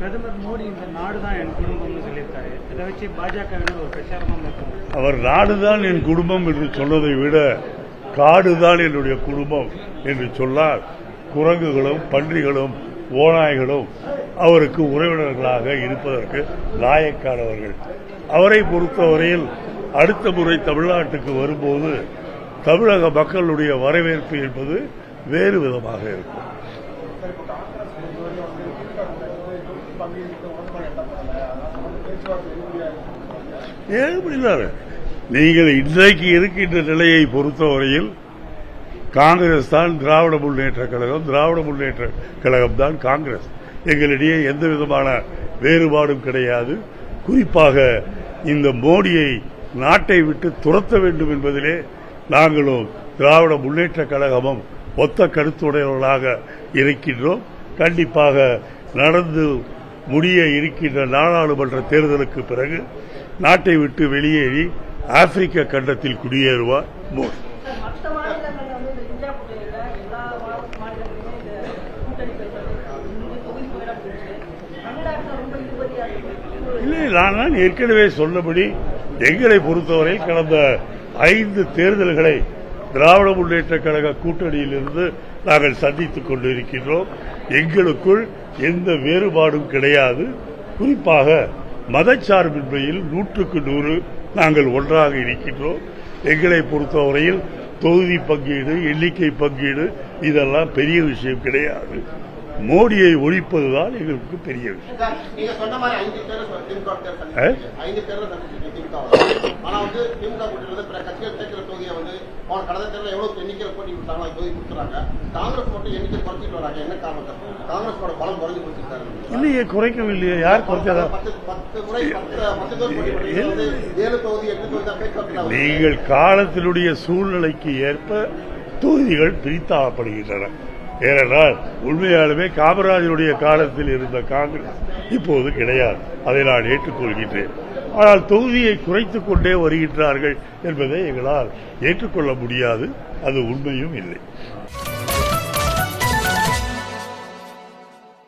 பிரதமர் மோடி இந்த நாடுதான் என் குடும்பம்னு சொல்லியிருக்காரு. இதை வச்சு பாஜகவினர் ஒரு பிரச்சாரமாக இருக்காங்க. அவர் நாடுதான் என் குடும்பம் என்று சொன்னதை விட காடுதான் என்னுடைய குடும்பம் என்று சொன்னால் குரங்குகளும் பன்றிகளும் ஓநாய்களும் அவருக்கு உறவினர்களாக இருப்பதற்கு லாயக்கானவர்கள். அவரை பொறுத்தவரையில் அடுத்த முறை தமிழ்நாட்டுக்கு வரும்போது தமிழக மக்களுடைய வரவேற்பு என்பது வேறு விதமாக இருக்கும். நீங்கள் இன்றைக்கு இருக்கின்ற நிலையை பொறுத்தவரையில் காங்கிரஸ் தான் திராவிட முன்னேற்ற கழகம், திராவிட முன்னேற்ற கழகம் தான் காங்கிரஸ். எங்களிடையே எந்த விதமான வேறுபாடும் கிடையாது. குறிப்பாக இந்த மோடியை நாட்டை விட்டு துரத்த வேண்டும் என்பதிலே நாங்களும் திராவிட முன்னேற்ற கழகமும் ஒத்த கருத்துடையவர்களாக இருக்கின்றோம். கண்டிப்பாக நடந்து முடிய இருக்கின்ற நாடாளுமன்ற தேர்தலுக்கு பிறகு நாட்டை விட்டு வெளியேறி ஆப்பிரிக்க கண்டத்தில் குடியேறுவார் மோடி. இல்லை, நான் ஏற்கனவே சொன்னபடி எங்களை பொறுத்தவரை கடந்த 5 தேர்தல்களை திராவிட முன்னேற்ற கழக கூட்டணியில் இருந்து நாங்கள் சந்தித்துக் கொண்டிருக்கின்றோம். எங்களுக்குள் எந்த வேறுபாடும் கிடையாது. குறிப்பாக மதச்சார்பின்மையில் 100க்கு 100 நாங்கள் ஒன்றாக இருக்கின்றோம். எங்களை பொறுத்தவரையில் தொகுதி பங்கீடு, எண்ணிக்கை பங்கீடு இதெல்லாம் பெரிய விஷயம் கிடையாது. மோடியை ஒழிப்பதுதான் எங்களுக்கு பெரிய விஷயம். இல்லையே, குறைக்கவில்லையே. யார் குறைச்சதா? நீங்கள் காலத்தினுடைய சூழ்நிலைக்கு ஏற்ப தொகுதிகள் பிரித்தாகப்படுகின்றன. ஏனென்றால் உண்மையாலுமே காமராஜருடைய காலத்தில் இருந்த காங்கிரஸ் இப்போது கிடையாது. அதை நான் ஏற்றுக்கொள்கின்றேன். ஆனால் தொகுதியை குறைத்துக் கொண்டே வருகின்றார்கள் என்பதை எங்களால் ஏற்றுக்கொள்ள முடியாது. அது உண்மையும் இல்லை.